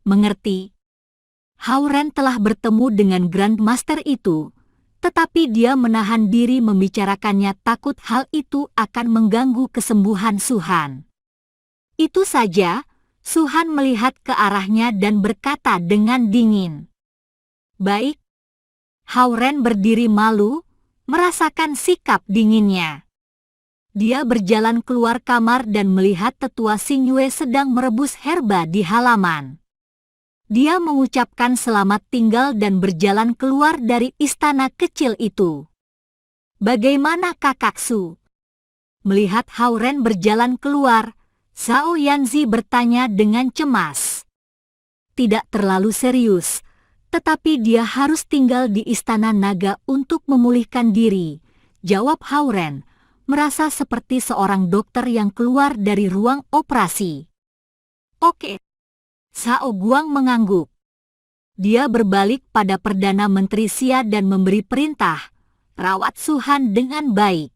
mengerti. Hao Ren telah bertemu dengan Grandmaster itu, tetapi dia menahan diri membicarakannya takut hal itu akan mengganggu kesembuhan Su Han. Itu saja, Su Han melihat ke arahnya dan berkata dengan dingin. Baik. Hao Ren berdiri malu, merasakan sikap dinginnya. Dia berjalan keluar kamar dan melihat tetua Xing Yue sedang merebus herba di halaman. Dia mengucapkan selamat tinggal dan berjalan keluar dari istana kecil itu. Bagaimana kakak Su? Melihat Hao Ren berjalan keluar, Zhao Yanzi bertanya dengan cemas. Tidak terlalu serius, tetapi dia harus tinggal di istana naga untuk memulihkan diri, jawab Hao Ren, merasa seperti seorang dokter yang keluar dari ruang operasi. Oke. Zhao Guang mengangguk. Dia berbalik pada Perdana Menteri Xia dan memberi perintah, rawat Su Han dengan baik.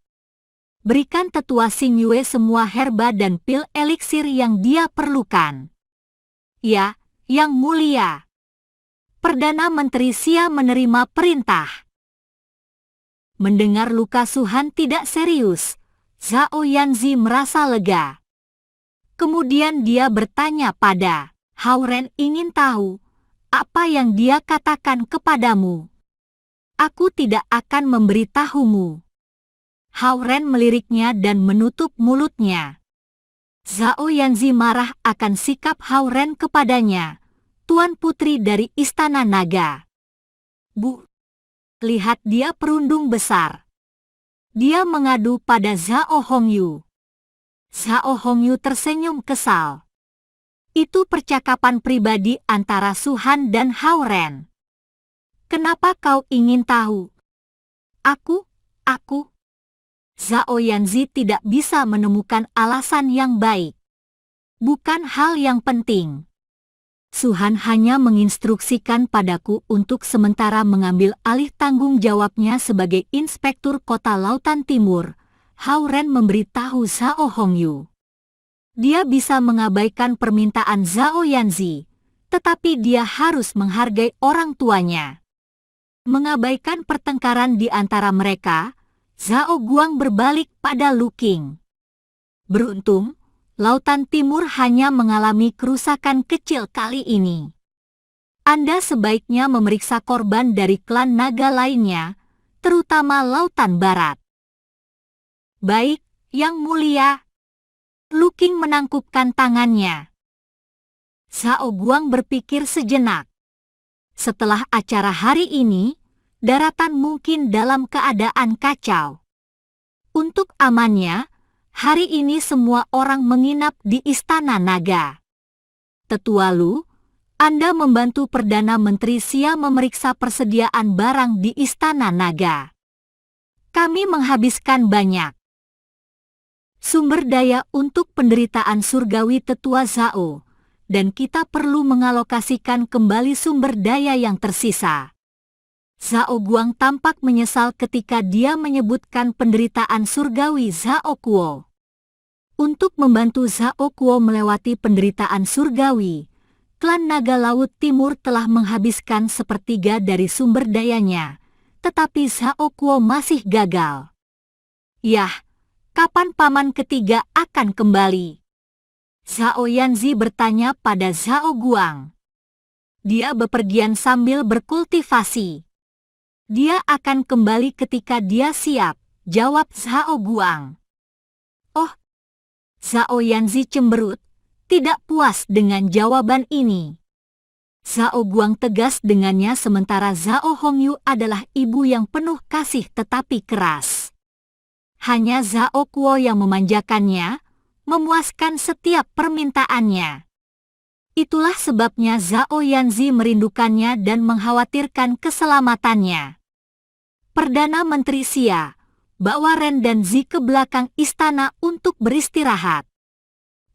Berikan tetua Xing Yue semua herba dan pil eliksir yang dia perlukan. Ya, Yang Mulia. Perdana Menteri Xia menerima perintah. Mendengar luka Su Han tidak serius, Zhao Yanzi merasa lega. Kemudian dia bertanya pada Hao Ren, ingin tahu apa yang dia katakan kepadamu. Aku tidak akan memberitahumu. Hao Ren meliriknya dan menutup mulutnya. Zhao Yanzi marah akan sikap Hao Ren kepadanya, Tuan Putri dari Istana Naga. Bu, lihat dia perundung besar. Dia mengadu pada Zhao Hongyu. Zhao Hongyu tersenyum kesal. Itu percakapan pribadi antara Su Han dan Hao Ren. Kenapa kau ingin tahu? Aku. Zhao Yanzi tidak bisa menemukan alasan yang baik. Bukan hal yang penting. Su Han hanya menginstruksikan padaku untuk sementara mengambil alih tanggung jawabnya sebagai Inspektur Kota Lautan Timur. Hao Ren memberitahu Zhao Hongyu. Dia bisa mengabaikan permintaan Zhao Yanzi, tetapi dia harus menghargai orang tuanya. Mengabaikan pertengkaran di antara mereka, Zhao Guang berbalik pada Lu Qing. Beruntung, Lautan Timur hanya mengalami kerusakan kecil kali ini. Anda sebaiknya memeriksa korban dari klan naga lainnya, terutama Lautan Barat. Baik, Yang Mulia. Lu Qing menangkupkan tangannya. Zhao Guang berpikir sejenak. Setelah acara hari ini, daratan mungkin dalam keadaan kacau. Untuk amannya, hari ini semua orang menginap di Istana Naga. Tetua Lu, Anda membantu Perdana Menteri Xia memeriksa persediaan barang di Istana Naga. Kami menghabiskan banyak sumber daya untuk penderitaan surgawi tetua Zhao, dan kita perlu mengalokasikan kembali sumber daya yang tersisa. Zhao Guang tampak menyesal ketika dia menyebutkan penderitaan surgawi Zhao Kuo. Untuk membantu Zhao Kuo melewati penderitaan surgawi, klan Naga Laut Timur telah menghabiskan sepertiga dari sumber dayanya, tetapi Zhao Kuo masih gagal. Yah, kapan paman ketiga akan kembali? Zhao Yanzi bertanya pada Zhao Guang. Dia bepergian sambil berkultivasi. Dia akan kembali ketika dia siap, jawab Zhao Guang. Oh, Zhao Yanzi cemberut, tidak puas dengan jawaban ini. Zhao Guang tegas dengannya sementara Zhao Hongyu adalah ibu yang penuh kasih tetapi keras. Hanya Zhao Kuo yang memanjakannya, memuaskan setiap permintaannya. Itulah sebabnya Zhao Yanzi merindukannya dan mengkhawatirkan keselamatannya. Perdana Menteri Xia, bawa Ren dan Zi ke belakang istana untuk beristirahat.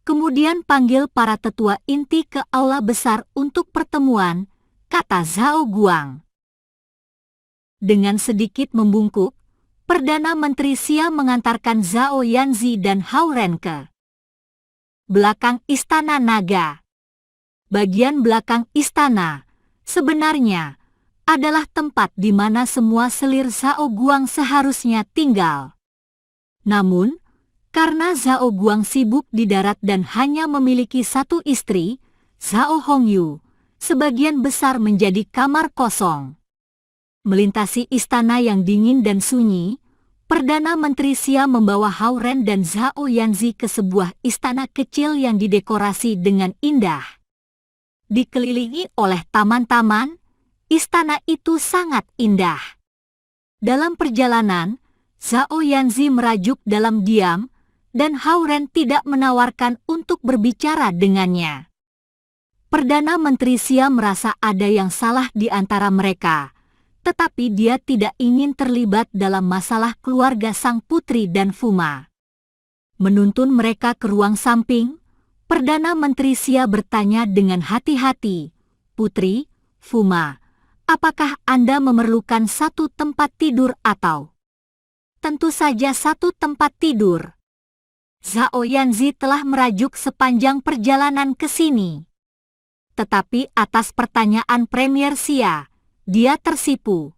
Kemudian panggil para tetua inti ke aula besar untuk pertemuan, kata Zhao Guang. Dengan sedikit membungkuk, Perdana Menteri Xia mengantarkan Zhao Yanzi dan Hao Ren ke belakang Istana Naga. Bagian belakang istana, sebenarnya, adalah tempat di mana semua selir Zhao Guang seharusnya tinggal. Namun, karena Zhao Guang sibuk di darat dan hanya memiliki satu istri, Zhao Hongyu, sebagian besar menjadi kamar kosong. Melintasi istana yang dingin dan sunyi, Perdana Menteri Xia membawa Hao Ren dan Zhao Yanzi ke sebuah istana kecil yang didekorasi dengan indah. Dikelilingi oleh taman-taman, istana itu sangat indah. Dalam perjalanan, Zhao Yanzi merajuk dalam diam, dan Hao Ren tidak menawarkan untuk berbicara dengannya. Perdana Menteri Xia merasa ada yang salah di antara mereka, tetapi dia tidak ingin terlibat dalam masalah keluarga sang putri dan Fuma. Menuntun mereka ke ruang samping, Perdana Menteri Xia bertanya dengan hati-hati, "Putri, Fuma, apakah Anda memerlukan satu tempat tidur atau?" "Tentu saja satu tempat tidur." Zhao Yanzi telah merajuk sepanjang perjalanan ke sini. Tetapi atas pertanyaan Premier Xia, dia tersipu.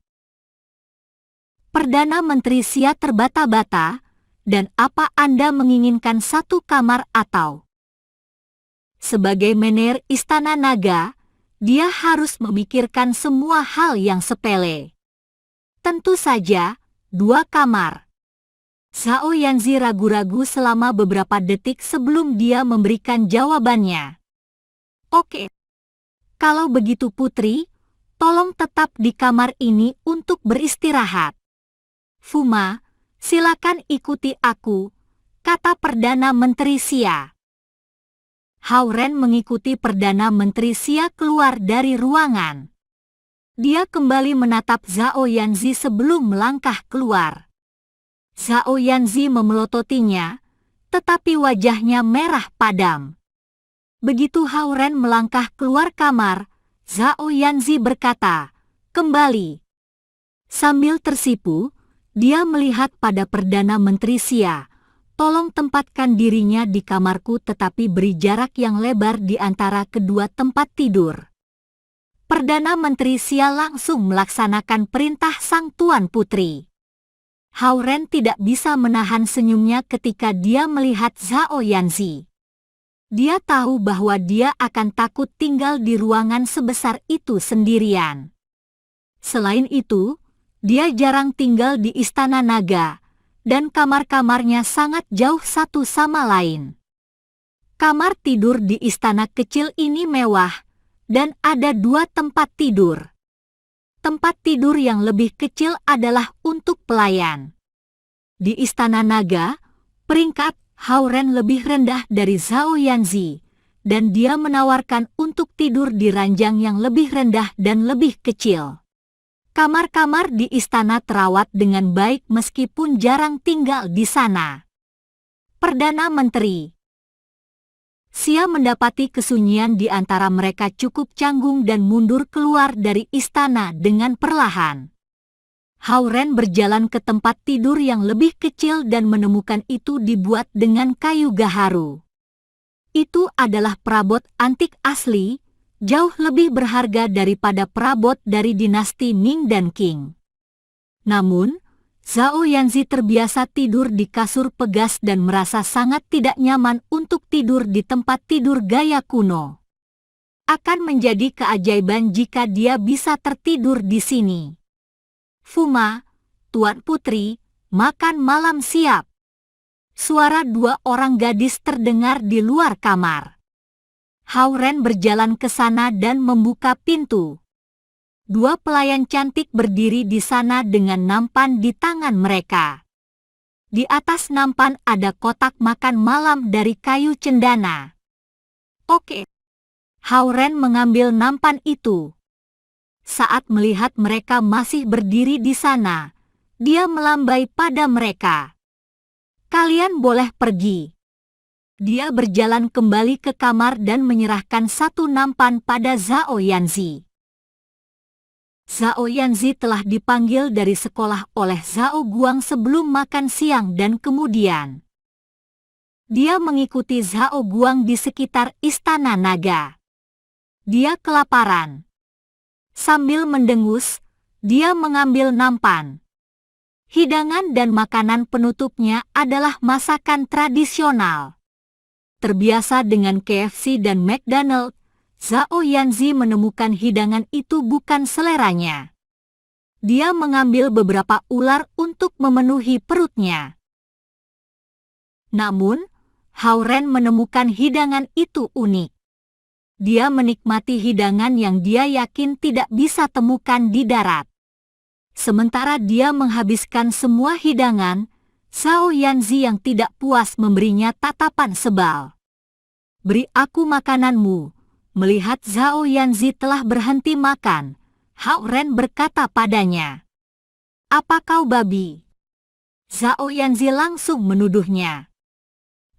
Perdana Menteri Xia terbata-bata, "Dan apa Anda menginginkan satu kamar atau?" Sebagai menir Istana Naga, dia harus memikirkan semua hal yang sepele. "Tentu saja, 2 kamar." Zhao Yanzi ragu-ragu selama beberapa detik sebelum dia memberikan jawabannya. "Oke. Kalau begitu Putri, tolong tetap di kamar ini untuk beristirahat. Fuma, silakan ikuti aku," kata Perdana Menteri Xia. Hao Ren mengikuti Perdana Menteri Xia keluar dari ruangan. Dia kembali menatap Zhao Yanzi sebelum melangkah keluar. Zhao Yanzi memelototinya, tetapi wajahnya merah padam. Begitu Hao Ren melangkah keluar kamar, Zhao Yanzi berkata, "Kembali." Sambil tersipu, dia melihat pada Perdana Menteri Xia, "Tolong tempatkan dirinya di kamarku tetapi beri jarak yang lebar di antara kedua tempat tidur." Perdana Menteri Xia langsung melaksanakan perintah sang Tuan Putri. Hao Ren tidak bisa menahan senyumnya ketika dia melihat Zhao Yanzi. Dia tahu bahwa dia akan takut tinggal di ruangan sebesar itu sendirian. Selain itu, dia jarang tinggal di Istana Naga, dan kamar-kamarnya sangat jauh satu sama lain. Kamar tidur di istana kecil ini mewah, dan ada 2 tempat tidur. Tempat tidur yang lebih kecil adalah untuk pelayan. Di Istana Naga, peringkat Hao Ren lebih rendah dari Zhao Yanzi, dan dia menawarkan untuk tidur di ranjang yang lebih rendah dan lebih kecil. Kamar-kamar di istana terawat dengan baik meskipun jarang tinggal di sana. Perdana Menteri Xia mendapati kesunyian di antara mereka cukup canggung dan mundur keluar dari istana dengan perlahan. Hao Ren berjalan ke tempat tidur yang lebih kecil dan menemukan itu dibuat dengan kayu gaharu. Itu adalah perabot antik asli, jauh lebih berharga daripada perabot dari dinasti Ming dan Qing. Namun, Zhao Yanzi terbiasa tidur di kasur pegas dan merasa sangat tidak nyaman untuk tidur di tempat tidur gaya kuno. Akan menjadi keajaiban jika dia bisa tertidur di sini. "Fuma, Tuan Putri, makan malam siap." Suara 2 orang gadis terdengar di luar kamar. Hao Ren berjalan ke sana dan membuka pintu. 2 pelayan cantik berdiri di sana dengan nampan di tangan mereka. Di atas nampan ada kotak makan malam dari kayu cendana. "Oke." Hao Ren mengambil nampan itu. Saat melihat mereka masih berdiri di sana, dia melambai pada mereka. "Kalian boleh pergi." Dia berjalan kembali ke kamar dan menyerahkan 1 nampan pada Zhao Yanzi. Zhao Yanzi telah dipanggil dari sekolah oleh Zhao Guang sebelum makan siang dan kemudian dia mengikuti Zhao Guang di sekitar Istana Naga. Dia kelaparan. Sambil mendengus, dia mengambil nampan. Hidangan dan makanan penutupnya adalah masakan tradisional. Terbiasa dengan KFC dan McDonald, Zhao Yanzi menemukan hidangan itu bukan seleranya. Dia mengambil beberapa ular untuk memenuhi perutnya. Namun, Hao Ren menemukan hidangan itu unik. Dia menikmati hidangan yang dia yakin tidak bisa temukan di darat. Sementara dia menghabiskan semua hidangan, Zhao Yanzi yang tidak puas memberinya tatapan sebal. "Beri aku makananmu." Melihat Zhao Yanzi telah berhenti makan, Hao Ren berkata padanya, "Apa kau babi?" Zhao Yanzi langsung menuduhnya.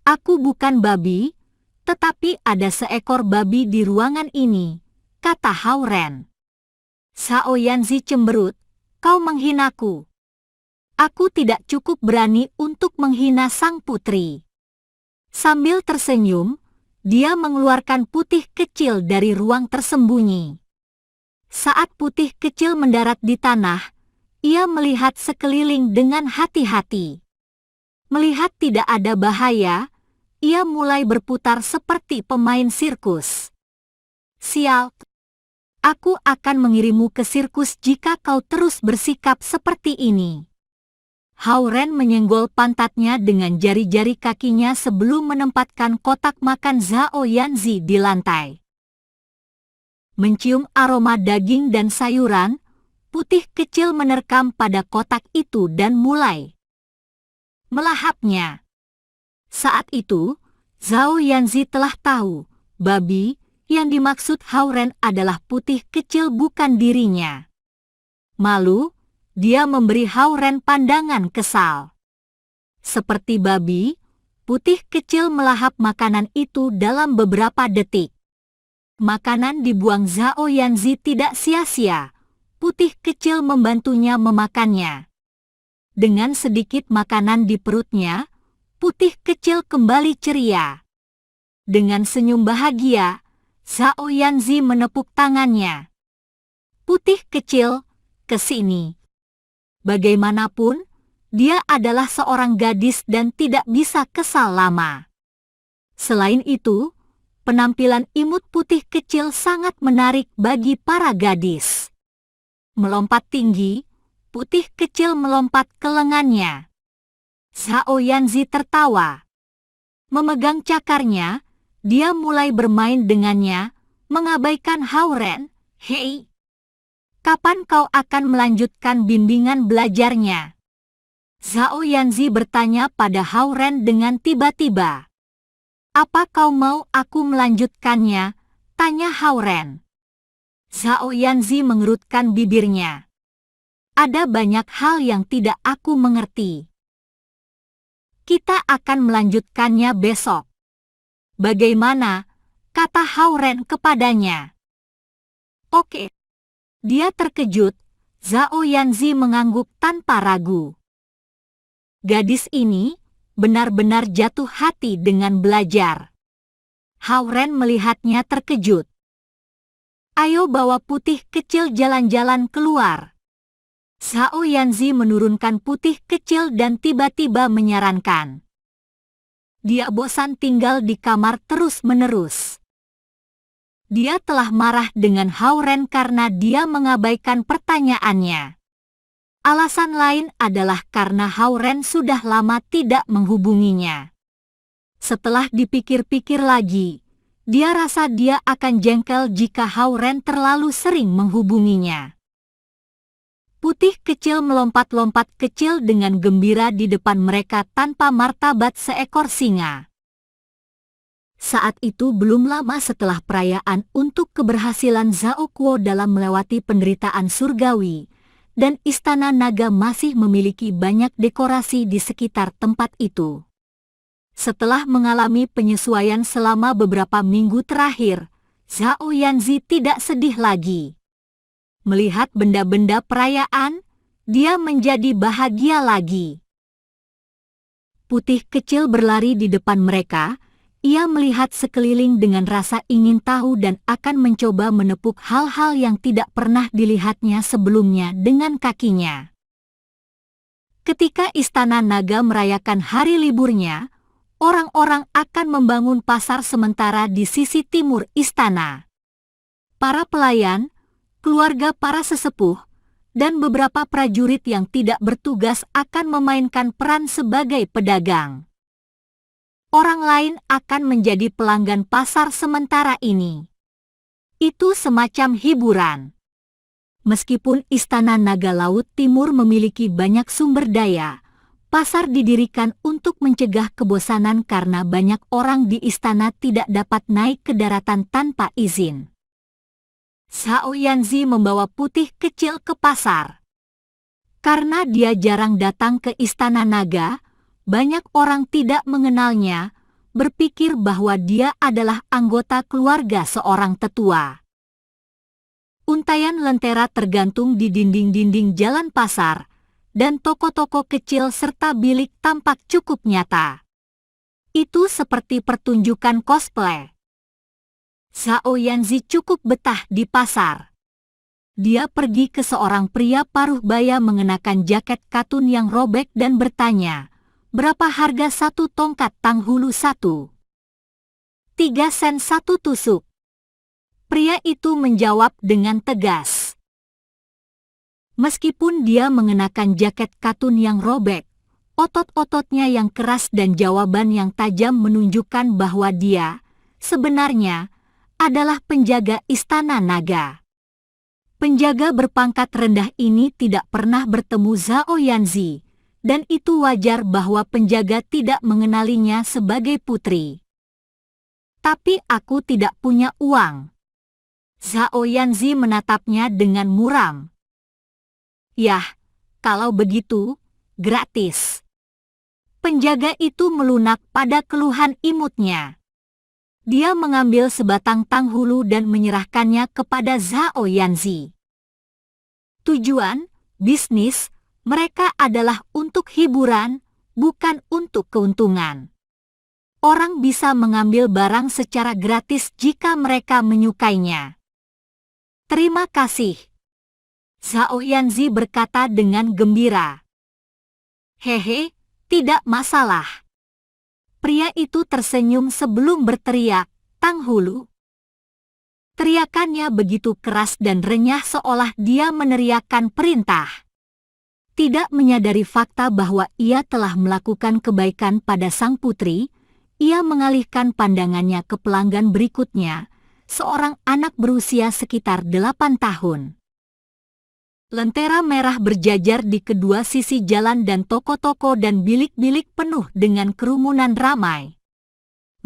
"Aku bukan babi, tetapi ada seekor babi di ruangan ini," kata Hao Ren. Zhao Yanzi cemberut, "Kau menghinaku. Aku tidak cukup berani untuk menghina sang putri." Sambil tersenyum, dia mengeluarkan putih kecil dari ruang tersembunyi. Saat putih kecil mendarat di tanah, ia melihat sekeliling dengan hati-hati. Melihat tidak ada bahaya, ia mulai berputar seperti pemain sirkus. "Sial, aku akan mengirimmu ke sirkus jika kau terus bersikap seperti ini." Hao Ren menyenggol pantatnya dengan jari-jari kakinya sebelum menempatkan kotak makan Zhao Yanzi di lantai. Mencium aroma daging dan sayuran, putih kecil menerkam pada kotak itu dan mulai melahapnya. Saat itu, Zhao Yanzi telah tahu, babi yang dimaksud Hao Ren adalah putih kecil bukan dirinya. Malu, dia memberi Hao Ren pandangan kesal. Seperti babi, putih kecil melahap makanan itu dalam beberapa detik. Makanan dibuang Zhao Yanzi tidak sia-sia. Putih kecil membantunya memakannya. Dengan sedikit makanan di perutnya, putih kecil kembali ceria. Dengan senyum bahagia, Zhao Yanzi menepuk tangannya. "Putih kecil, ke sini." Bagaimanapun, dia adalah seorang gadis dan tidak bisa kesal lama. Selain itu, penampilan imut putih kecil sangat menarik bagi para gadis. Melompat tinggi, putih kecil melompat ke lengannya. Zhao Yanzi tertawa. Memegang cakarnya, dia mulai bermain dengannya, mengabaikan Hao Ren. "Hei, kapan kau akan melanjutkan bimbingan belajarnya?" Zhao Yanzi bertanya pada Hao Ren dengan tiba-tiba. "Apa kau mau aku melanjutkannya?" tanya Hao Ren. Zhao Yanzi mengerutkan bibirnya. "Ada banyak hal yang tidak aku mengerti. Kita akan melanjutkannya besok." "Bagaimana?" kata Hao Ren kepadanya. "Oke." Dia terkejut, Zhao Yanzi mengangguk tanpa ragu. Gadis ini benar-benar jatuh hati dengan belajar. Hao Ren melihatnya terkejut. "Ayo bawa putih kecil jalan-jalan keluar." Zhao Yanzi menurunkan putih kecil dan tiba-tiba menyarankan. Dia bosan tinggal di kamar terus-menerus. Dia telah marah dengan Hao Ren karena dia mengabaikan pertanyaannya. Alasan lain adalah karena Hao Ren sudah lama tidak menghubunginya. Setelah dipikir-pikir lagi, dia rasa dia akan jengkel jika Hao Ren terlalu sering menghubunginya. Putih kecil melompat-lompat kecil dengan gembira di depan mereka tanpa martabat seekor singa. Saat itu belum lama setelah perayaan untuk keberhasilan Zhao Kuo dalam melewati penderitaan surgawi, dan Istana Naga masih memiliki banyak dekorasi di sekitar tempat itu. Setelah mengalami penyesuaian selama beberapa minggu terakhir, Zhao Yanzi tidak sedih lagi. Melihat benda-benda perayaan, dia menjadi bahagia lagi. Putih kecil berlari di depan mereka, ia melihat sekeliling dengan rasa ingin tahu dan akan mencoba menepuk hal-hal yang tidak pernah dilihatnya sebelumnya dengan kakinya. Ketika Istana Naga merayakan hari liburnya, orang-orang akan membangun pasar sementara di sisi timur istana. Para pelayan, keluarga para sesepuh, dan beberapa prajurit yang tidak bertugas akan memainkan peran sebagai pedagang. Orang lain akan menjadi pelanggan pasar sementara ini. Itu semacam hiburan. Meskipun Istana Naga Laut Timur memiliki banyak sumber daya, pasar didirikan untuk mencegah kebosanan karena banyak orang di istana tidak dapat naik ke daratan tanpa izin. Zhao Yanzi membawa Putih Kecil ke pasar. Karena dia jarang datang ke Istana Naga, banyak orang tidak mengenalnya, berpikir bahwa dia adalah anggota keluarga seorang tetua. Untaian lentera tergantung di dinding-dinding jalan pasar, dan toko-toko kecil serta bilik tampak cukup nyata. Itu seperti pertunjukan cosplay. Zhao Yanzi cukup betah di pasar. Dia pergi ke seorang pria paruh baya mengenakan jaket katun yang robek dan bertanya, "Berapa harga satu tongkat tanghulu satu?" 3 sen satu tusuk. Pria itu menjawab dengan tegas. Meskipun dia mengenakan jaket katun yang robek, otot-ototnya yang keras dan jawaban yang tajam menunjukkan bahwa dia, sebenarnya, adalah penjaga Istana Naga. Penjaga berpangkat rendah ini tidak pernah bertemu Zhao Yanzi, dan itu wajar bahwa penjaga tidak mengenalinya sebagai putri. "Tapi aku tidak punya uang." Zhao Yanzi menatapnya dengan muram. "Yah, kalau begitu, gratis." Penjaga itu melunak pada keluhan imutnya. Dia mengambil sebatang tanghulu dan menyerahkannya kepada Zhao Yanzi. Tujuan, bisnis, mereka adalah untuk hiburan, bukan untuk keuntungan. Orang bisa mengambil barang secara gratis jika mereka menyukainya. "Terima kasih." Zhao Yanzi berkata dengan gembira. "Hehe, tidak masalah." Pria itu tersenyum sebelum berteriak, "Tanghulu." Teriakannya begitu keras dan renyah seolah dia meneriakkan perintah. Tidak menyadari fakta bahwa ia telah melakukan kebaikan pada sang putri, ia mengalihkan pandangannya ke pelanggan berikutnya, seorang anak berusia sekitar 8 tahun. Lentera merah berjajar di kedua sisi jalan dan toko-toko dan bilik-bilik penuh dengan kerumunan ramai.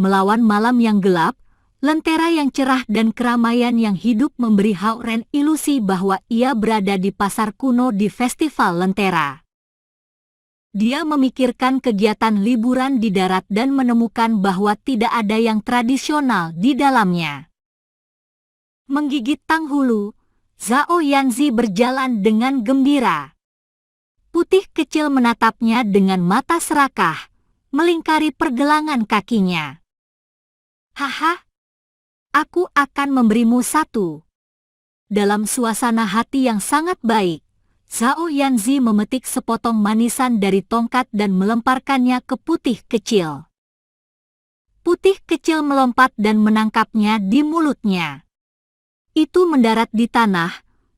Melawan malam yang gelap, lentera yang cerah dan keramaian yang hidup memberi Hao Ren ilusi bahwa ia berada di pasar kuno di festival lentera. Dia memikirkan kegiatan liburan di darat dan menemukan bahwa tidak ada yang tradisional di dalamnya. Menggigit tanghulu, Zhao Yanzi berjalan dengan gembira. Putih Kecil menatapnya dengan mata serakah, melingkari pergelangan kakinya. "Haha, aku akan memberimu satu." Dalam suasana hati yang sangat baik, Zhao Yanzi memetik sepotong manisan dari tongkat dan melemparkannya ke Putih Kecil. Putih Kecil melompat dan menangkapnya di mulutnya. Itu mendarat di tanah,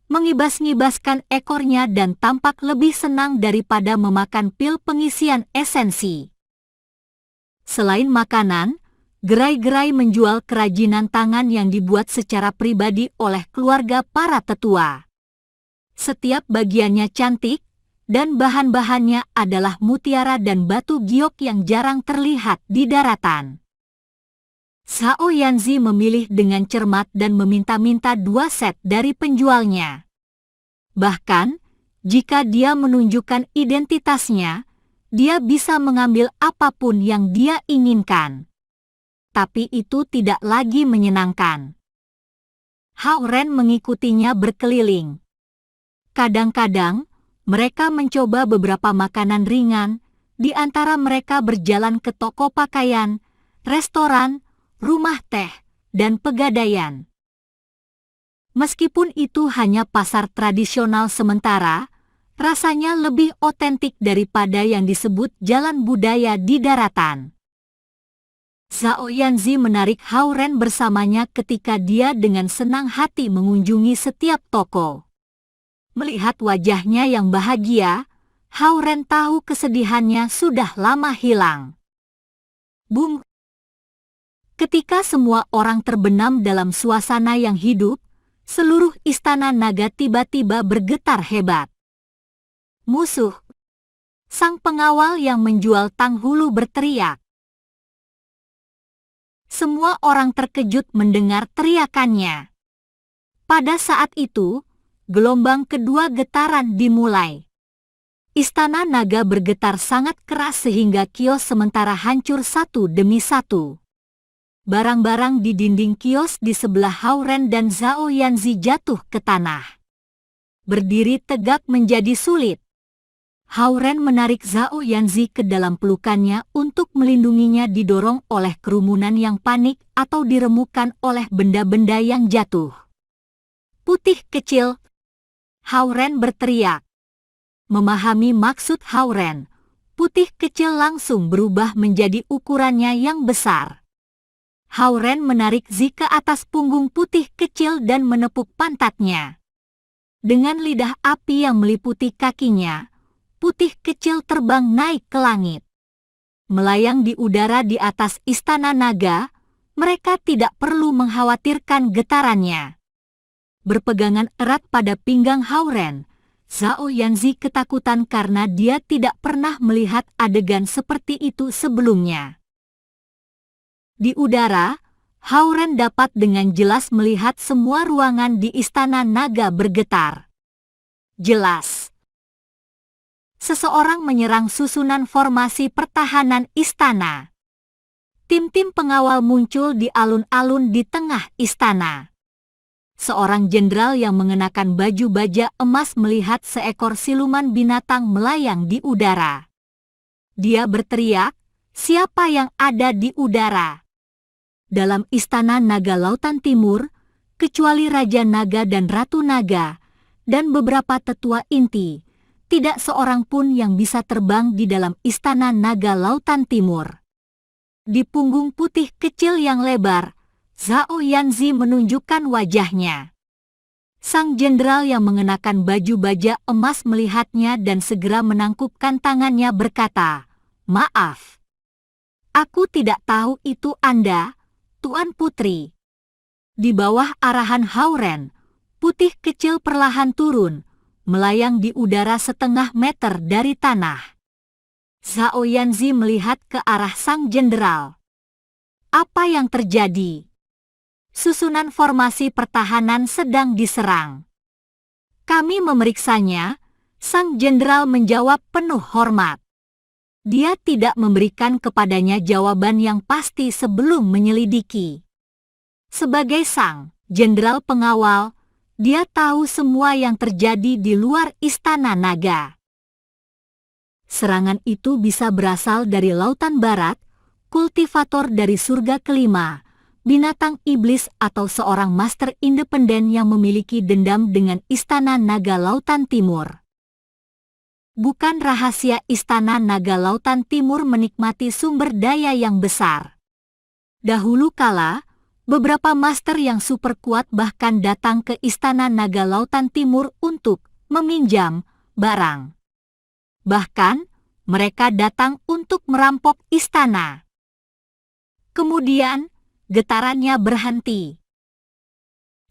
mengibas-ngibaskan ekornya dan tampak lebih senang daripada memakan pil pengisian esensi. Selain makanan, gerai-gerai menjual kerajinan tangan yang dibuat secara pribadi oleh keluarga para tetua. Setiap bagiannya cantik, dan bahan-bahannya adalah mutiara dan batu giok yang jarang terlihat di daratan. Zhao Yanzi memilih dengan cermat dan meminta-minta 2 set dari penjualnya. Bahkan, jika dia menunjukkan identitasnya, dia bisa mengambil apapun yang dia inginkan. Tapi itu tidak lagi menyenangkan. Hao Ren mengikutinya berkeliling. Kadang-kadang, mereka mencoba beberapa makanan ringan, di antara mereka berjalan ke toko pakaian, restoran, rumah teh, dan pegadaian. Meskipun itu hanya pasar tradisional sementara, rasanya lebih otentik daripada yang disebut jalan budaya di daratan. Zhao Yanzi menarik Hao Ren bersamanya ketika dia dengan senang hati mengunjungi setiap toko. Melihat wajahnya yang bahagia, Hao Ren tahu kesedihannya sudah lama hilang. Boom! Ketika semua orang terbenam dalam suasana yang hidup, seluruh istana naga tiba-tiba bergetar hebat. Musuh! Sang pengawal yang menjual tanghulu berteriak. Semua orang terkejut mendengar teriakannya. Pada saat itu, gelombang kedua getaran dimulai. Istana naga bergetar sangat keras sehingga kios sementara hancur satu demi satu. Barang-barang di dinding kios di sebelah Hao Ren dan Zhao Yanzi jatuh ke tanah. Berdiri tegak menjadi sulit. Hao Ren menarik Zhao Yanzi ke dalam pelukannya untuk melindunginya didorong oleh kerumunan yang panik atau diremukkan oleh benda-benda yang jatuh. Putih kecil! Hao Ren berteriak. Memahami maksud Hao Ren, putih kecil langsung berubah menjadi ukurannya yang besar. Hao Ren menarik Zi ke atas punggung putih kecil dan menepuk pantatnya. Dengan lidah api yang meliputi kakinya, putih kecil terbang naik ke langit. Melayang di udara di atas istana naga, mereka tidak perlu mengkhawatirkan getarannya. Berpegangan erat pada pinggang Hao Ren, Zhao Yanzi ketakutan karena dia tidak pernah melihat adegan seperti itu sebelumnya. Di udara, Hao Ren dapat dengan jelas melihat semua ruangan di istana naga bergetar. Jelas. Seseorang menyerang susunan formasi pertahanan istana. Tim-tim pengawal muncul di alun-alun di tengah istana. Seorang jenderal yang mengenakan baju baja emas melihat seekor siluman binatang melayang di udara. Dia berteriak, "Siapa yang ada di udara?" Dalam istana naga Lautan Timur, kecuali Raja Naga dan Ratu Naga, dan beberapa tetua inti, tidak seorang pun yang bisa terbang di dalam istana naga Lautan Timur. Di punggung putih kecil yang lebar, Zhao Yanzi menunjukkan wajahnya. Sang jenderal yang mengenakan baju baja emas melihatnya dan segera menangkupkan tangannya berkata, "Maaf. Aku tidak tahu itu Anda, Tuan Putri." Di bawah arahan Hao Ren, putih kecil perlahan turun, melayang di udara setengah meter dari tanah. Zhao Yanzi melihat ke arah sang jenderal. Apa yang terjadi? Susunan formasi pertahanan sedang diserang. Kami memeriksanya, sang jenderal menjawab penuh hormat. Dia tidak memberikan kepadanya jawaban yang pasti sebelum menyelidiki. Sebagai sang jenderal pengawal, dia tahu semua yang terjadi di luar istana naga. Serangan itu bisa berasal dari lautan barat, kultivator dari surga kelima, binatang iblis atau seorang master independen yang memiliki dendam dengan istana naga Lautan Timur. Bukan rahasia istana naga Lautan Timur menikmati sumber daya yang besar. Dahulu kala, beberapa master yang super kuat bahkan datang ke istana naga Lautan Timur untuk meminjam barang. Bahkan, mereka datang untuk merampok istana. Kemudian, getarannya berhenti.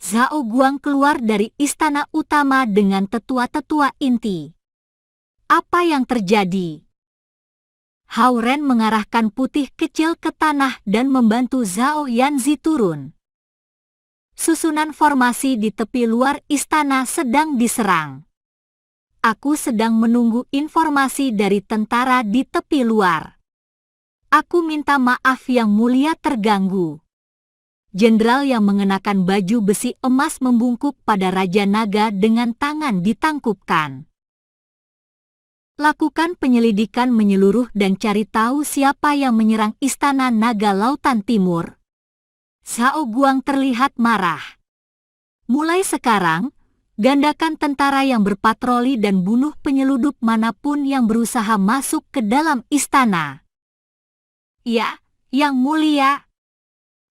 Zhao Guang keluar dari istana utama dengan tetua-tetua inti. Apa yang terjadi? Hao Ren mengarahkan putih kecil ke tanah dan membantu Zhao Yanzi turun. Susunan formasi di tepi luar istana sedang diserang. Aku sedang menunggu informasi dari tentara di tepi luar. Aku minta maaf yang mulia terganggu. Jenderal yang mengenakan baju besi emas membungkuk pada Raja Naga dengan tangan ditangkupkan. Lakukan penyelidikan menyeluruh dan cari tahu siapa yang menyerang Istana Naga Lautan Timur. Zhao Guang terlihat marah. Mulai sekarang, gandakan tentara yang berpatroli dan bunuh penyeludup manapun yang berusaha masuk ke dalam istana. Ya, Yang Mulia.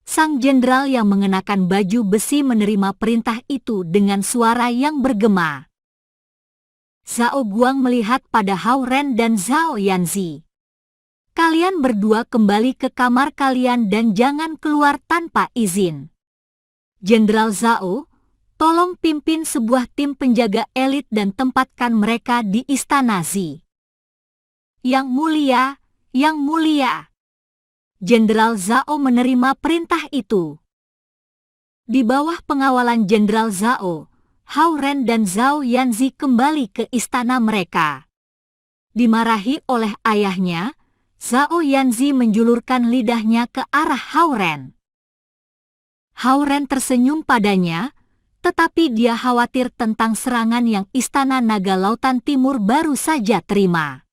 Sang jenderal yang mengenakan baju besi menerima perintah itu dengan suara yang bergema. Zhao Guang melihat pada Hao Ren dan Zhao Yanzi. Kalian berdua kembali ke kamar kalian dan jangan keluar tanpa izin. Jenderal Zhao, tolong pimpin sebuah tim penjaga elit dan tempatkan mereka di Istana Zi. Yang Mulia, Yang Mulia. Jenderal Zhao menerima perintah itu. Di bawah pengawalan Jenderal Zhao, Hao Ren dan Zhao Yanzi kembali ke istana mereka. Dimarahi oleh ayahnya, Zhao Yanzi menjulurkan lidahnya ke arah Hao Ren. Hao Ren tersenyum padanya, tetapi dia khawatir tentang serangan yang Istana Naga Lautan Timur baru saja terima.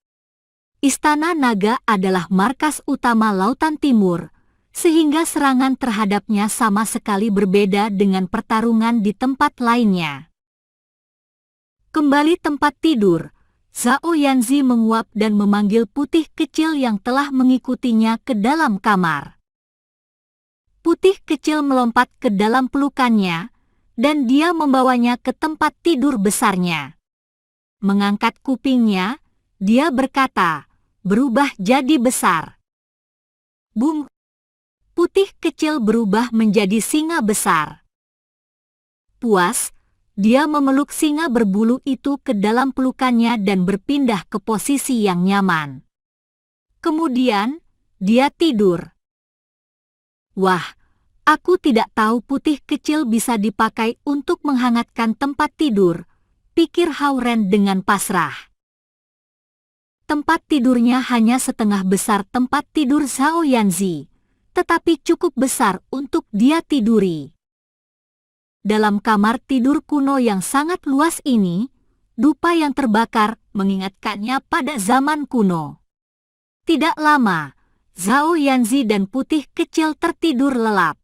Istana Naga adalah markas utama Lautan Timur, sehingga serangan terhadapnya sama sekali berbeda dengan pertarungan di tempat lainnya. Kembali tempat tidur, Zhao Yanzi menguap dan memanggil Putih kecil yang telah mengikutinya ke dalam kamar. Putih kecil melompat ke dalam pelukannya, dan dia membawanya ke tempat tidur besarnya. Mengangkat kupingnya, dia berkata, berubah jadi besar. Bum! Putih kecil berubah menjadi singa besar. Puas, dia memeluk singa berbulu itu ke dalam pelukannya dan berpindah ke posisi yang nyaman. Kemudian, dia tidur. Wah, aku tidak tahu Putih kecil bisa dipakai untuk menghangatkan tempat tidur, pikir Hao Ren dengan pasrah. Tempat tidurnya hanya setengah besar tempat tidur Zhao Yanzi, tetapi cukup besar untuk dia tiduri. Dalam kamar tidur kuno yang sangat luas ini, dupa yang terbakar mengingatkannya pada zaman kuno. Tidak lama, Zhao Yanzi dan Putih kecil tertidur lelap.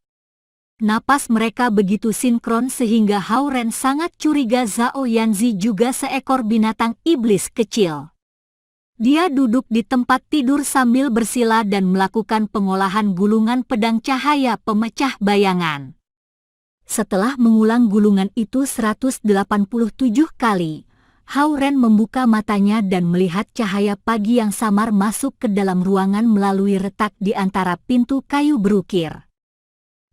Napas mereka begitu sinkron sehingga Hao Ren sangat curiga Zhao Yanzi juga seekor binatang iblis kecil. Dia duduk di tempat tidur sambil bersila dan melakukan pengolahan gulungan pedang cahaya pemecah bayangan. Setelah mengulang gulungan itu 187 kali, Hao Ren membuka matanya dan melihat cahaya pagi yang samar masuk ke dalam ruangan melalui retak di antara pintu kayu berukir.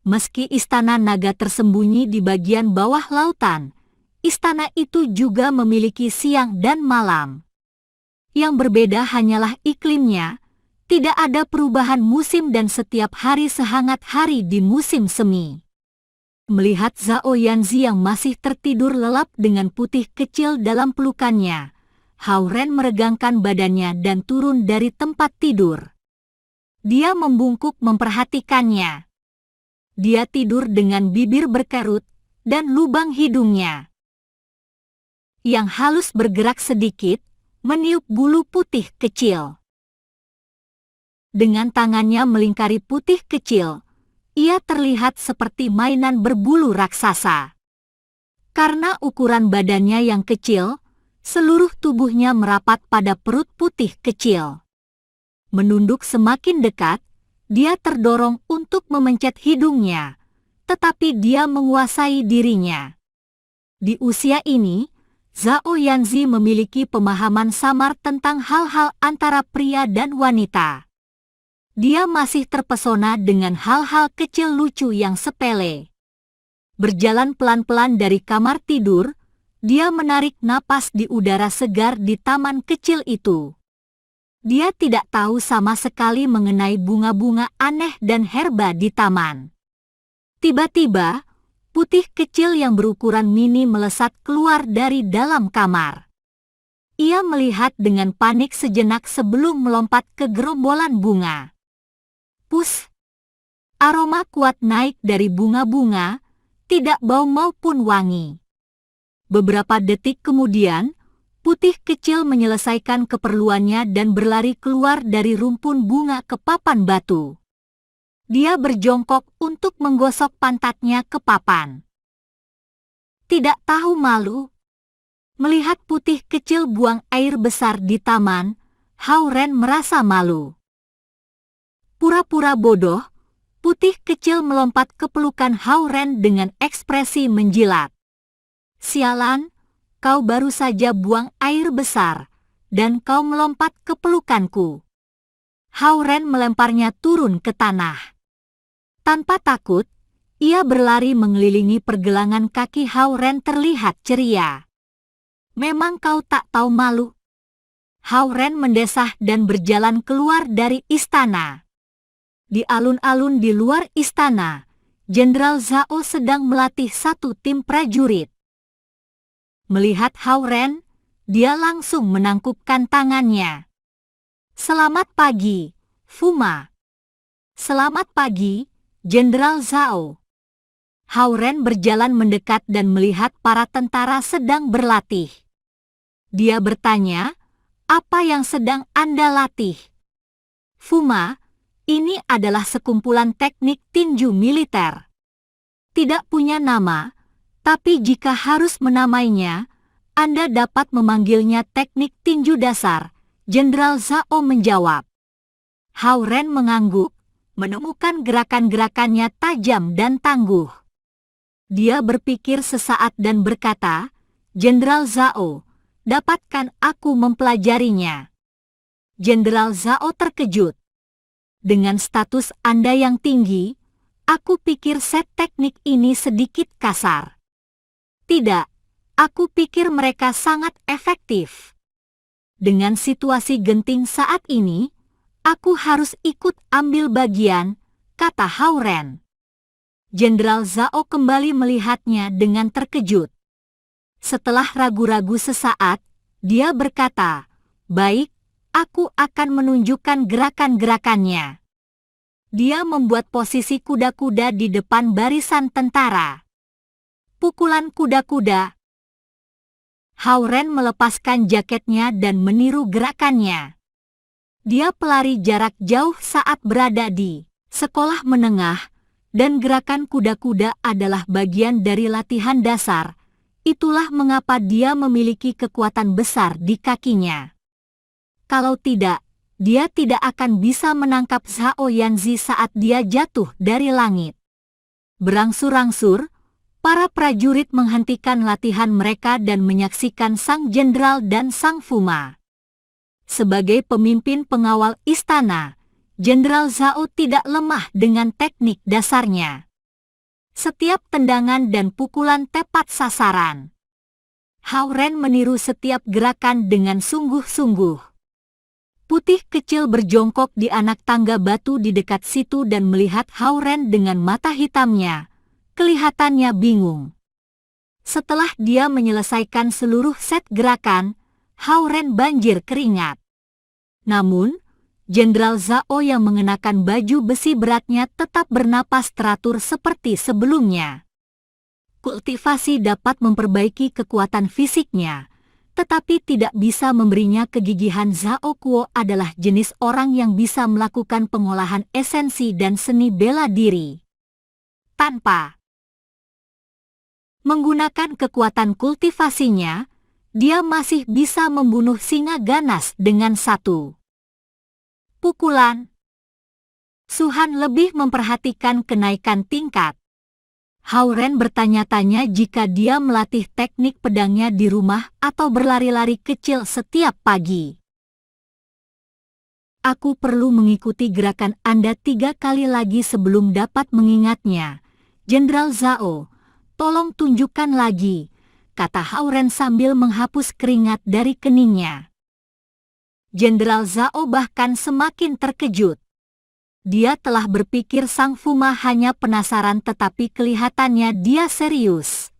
Meski istana naga tersembunyi di bagian bawah lautan, istana itu juga memiliki siang dan malam. Yang berbeda hanyalah iklimnya, tidak ada perubahan musim dan setiap hari sehangat hari di musim semi. Melihat Zhao Yanzi yang masih tertidur lelap dengan Putih kecil dalam pelukannya, Hao Ren meregangkan badannya dan turun dari tempat tidur. Dia membungkuk memperhatikannya. Dia tidur dengan bibir berkerut dan lubang hidungnya yang halus bergerak sedikit, meniup bulu Putih kecil. Dengan tangannya melingkari Putih kecil, ia terlihat seperti mainan berbulu raksasa. Karena ukuran badannya yang kecil, seluruh tubuhnya merapat pada perut Putih kecil. Menunduk semakin dekat, dia terdorong untuk memencet hidungnya, tetapi dia menguasai dirinya. Di usia ini, Zhao Yanzi memiliki pemahaman samar tentang hal-hal antara pria dan wanita. Dia masih terpesona dengan hal-hal kecil lucu yang sepele. Berjalan pelan-pelan dari kamar tidur, dia menarik napas di udara segar di taman kecil itu. Dia tidak tahu sama sekali mengenai bunga-bunga aneh dan herba di taman. Tiba-tiba, Putih kecil yang berukuran mini melesat keluar dari dalam kamar. Ia melihat dengan panik sejenak sebelum melompat ke gerombolan bunga. Pus! Aroma kuat naik dari bunga-bunga, tidak bau maupun wangi. Beberapa detik kemudian, Putih kecil menyelesaikan keperluannya dan berlari keluar dari rumpun bunga ke papan batu. Dia berjongkok untuk menggosok pantatnya ke papan. Tidak tahu malu. Melihat putih kecil buang air besar di taman, Hao-Ren merasa malu. Pura-pura bodoh, putih kecil melompat ke pelukan Hao-Ren dengan ekspresi menjilat. Sialan, kau baru saja buang air besar, dan kau melompat ke pelukanku. Hao-Ren melemparnya turun ke tanah. Tanpa takut, ia berlari mengelilingi pergelangan kaki Hao-Ren terlihat ceria. Memang kau tak tahu malu? Hao-Ren mendesah dan berjalan keluar dari istana. Di alun-alun di luar istana, Jenderal Zhao sedang melatih satu tim prajurit. Melihat Hao-Ren, dia langsung menangkupkan tangannya. Selamat pagi, Fuma. Selamat pagi, Jenderal Zhao. Hao-Ren berjalan mendekat dan melihat para tentara sedang berlatih. Dia bertanya, apa yang sedang Anda latih? Fuma, ini adalah sekumpulan teknik tinju militer. Tidak punya nama, tapi jika harus menamainya, Anda dapat memanggilnya teknik tinju dasar, Jenderal Zhao menjawab. Hao-Ren mengangguk, menemukan gerakan-gerakannya tajam dan tangguh. Dia berpikir sesaat dan berkata, Jenderal Zhao, dapatkan aku mempelajarinya. Jenderal Zhao terkejut. Dengan status Anda yang tinggi, aku pikir set teknik ini sedikit kasar. Tidak, aku pikir mereka sangat efektif. Dengan situasi genting saat ini, aku harus ikut ambil bagian, kata Hao-Ren. Jenderal Zhao kembali melihatnya dengan terkejut. Setelah ragu-ragu sesaat, dia berkata, baik, aku akan menunjukkan gerakan-gerakannya. Dia membuat posisi kuda-kuda di depan barisan tentara. Pukulan kuda-kuda. Hao-Ren melepaskan jaketnya dan meniru gerakannya. Dia pelari jarak jauh saat berada di sekolah menengah, dan gerakan kuda-kuda adalah bagian dari latihan dasar. Itulah mengapa dia memiliki kekuatan besar di kakinya. Kalau tidak, dia tidak akan bisa menangkap Zhao Yanzi saat dia jatuh dari langit. Berangsur-angsur, para prajurit menghentikan latihan mereka dan menyaksikan sang jenderal dan sang Fuma. Sebagai pemimpin pengawal istana, Jenderal Zhao tidak lemah dengan teknik dasarnya. Setiap tendangan dan pukulan tepat sasaran. Hao-Ren meniru setiap gerakan dengan sungguh-sungguh. Putih kecil berjongkok di anak tangga batu di dekat situ dan melihat Hao-Ren dengan mata hitamnya. Kelihatannya bingung. Setelah dia menyelesaikan seluruh set gerakan, Hao-Ren banjir keringat. Namun, Jenderal Zhao yang mengenakan baju besi beratnya tetap bernapas teratur seperti sebelumnya. Kultivasi dapat memperbaiki kekuatan fisiknya, tetapi tidak bisa memberinya kegigihan. Zhao Kuo adalah jenis orang yang bisa melakukan pengolahan esensi dan seni bela diri. Tanpa menggunakan kekuatan kultivasinya, dia masih bisa membunuh singa ganas dengan satu pukulan. Suhan lebih memperhatikan kenaikan tingkat. Hao-Ren bertanya-tanya jika dia melatih teknik pedangnya di rumah atau berlari-lari kecil setiap pagi. Aku perlu mengikuti gerakan Anda 3 kali lagi sebelum dapat mengingatnya. Jenderal Zhao, tolong tunjukkan lagi, kata Hao-Ren sambil menghapus keringat dari keningnya. Jenderal Zhao bahkan semakin terkejut. Dia telah berpikir sang Fuma hanya penasaran, tetapi kelihatannya dia serius.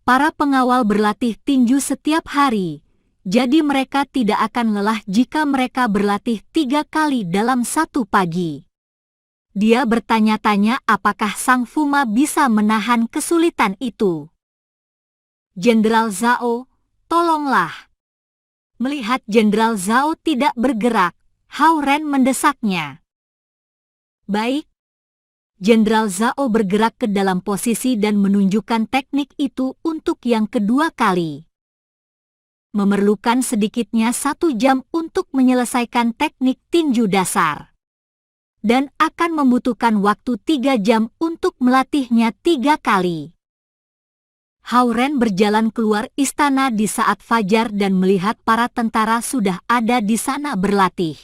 Para pengawal berlatih tinju setiap hari, jadi mereka tidak akan lelah jika mereka berlatih 3 kali dalam satu pagi. Dia bertanya-tanya apakah sang Fuma bisa menahan kesulitan itu. Jenderal Zhao, Tolonglah. Melihat Jenderal Zhao tidak bergerak, Hao Ren mendesaknya. Baik. Jenderal Zhao bergerak ke dalam posisi dan menunjukkan teknik itu untuk yang kedua kali. Memerlukan sedikitnya 1 jam untuk menyelesaikan teknik tinju dasar. Dan akan membutuhkan waktu 3 jam untuk melatihnya 3 kali. Hao Ren berjalan keluar istana di saat fajar dan melihat para tentara sudah ada di sana berlatih.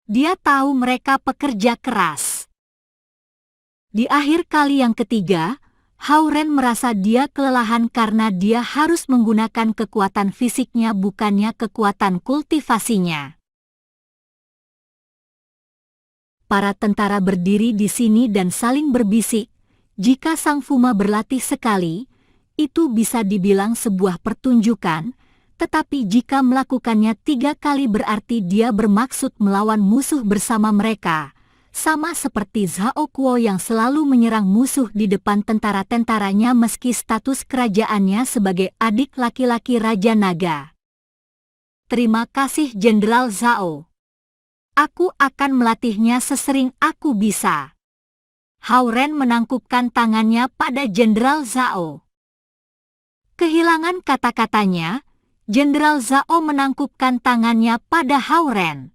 Dia tahu mereka pekerja keras. Di akhir kali yang ketiga, Hao Ren merasa dia kelelahan karena dia harus menggunakan kekuatan fisiknya bukannya kekuatan kultivasinya. Para tentara berdiri di sini dan saling berbisik. Jika Sang Fuma berlatih sekali, itu bisa dibilang sebuah pertunjukan, tetapi jika melakukannya 3 kali berarti dia bermaksud melawan musuh bersama mereka, sama seperti Zhao Kuo yang selalu menyerang musuh di depan tentara-tentaranya meski status kerajaannya sebagai adik laki-laki Raja Naga. Terima kasih Jenderal Zhao. Aku akan melatihnya sesering aku bisa. Hao Ren menangkupkan tangannya pada Jenderal Zhao. Kehilangan kata-katanya, Jenderal Zhao menangkupkan tangannya pada Hao Ren.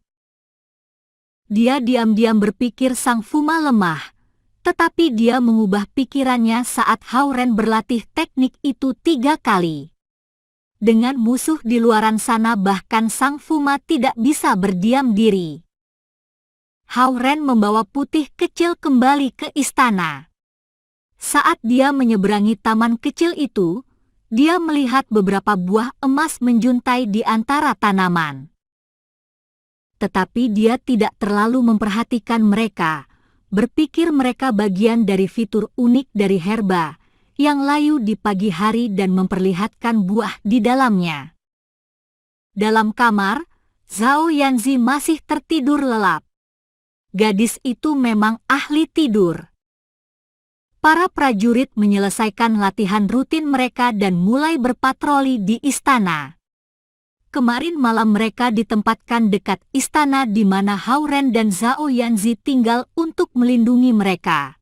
Dia diam-diam berpikir Sang Fuma lemah, tetapi dia mengubah pikirannya saat Hao Ren berlatih teknik itu 3 kali. Dengan musuh di luaran sana bahkan Sang Fuma tidak bisa berdiam diri. Hao Ren membawa putih kecil kembali ke istana. Saat dia menyeberangi taman kecil itu, dia melihat beberapa buah emas menjuntai di antara tanaman. Tetapi dia tidak terlalu memperhatikan mereka, berpikir mereka bagian dari fitur unik dari herba, yang layu di pagi hari dan memperlihatkan buah di dalamnya. Dalam kamar, Zhao Yanzi masih tertidur lelap. Gadis itu memang ahli tidur. Para prajurit menyelesaikan latihan rutin mereka dan mulai berpatroli di istana. Kemarin malam mereka ditempatkan dekat istana di mana Hao Ren dan Zhao Yanzi tinggal untuk melindungi mereka.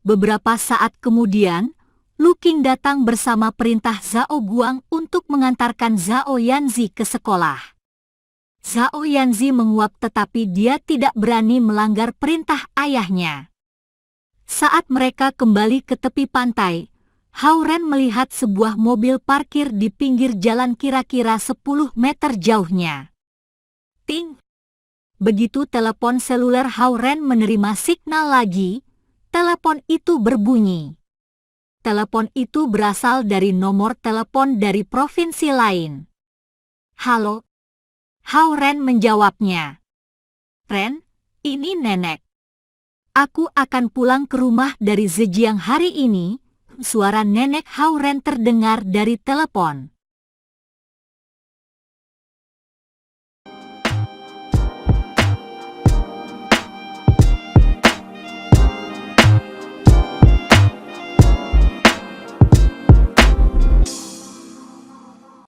Beberapa saat kemudian, Lu Qing datang bersama perintah Zhao Guang untuk mengantarkan Zhao Yanzi ke sekolah. Zhao Yanzi menguap tetapi dia tidak berani melanggar perintah ayahnya. Saat mereka kembali ke tepi pantai, Hao Ren melihat sebuah mobil parkir di pinggir jalan kira-kira 10 meter jauhnya. Ting! Begitu telepon seluler Hao Ren menerima signal lagi, telepon itu berbunyi. Telepon itu berasal dari nomor telepon dari provinsi lain. Halo? Hao Ren menjawabnya. Ren, ini nenek. Aku akan pulang ke rumah dari Zhejiang hari ini, suara nenek Hao Ren terdengar dari telepon.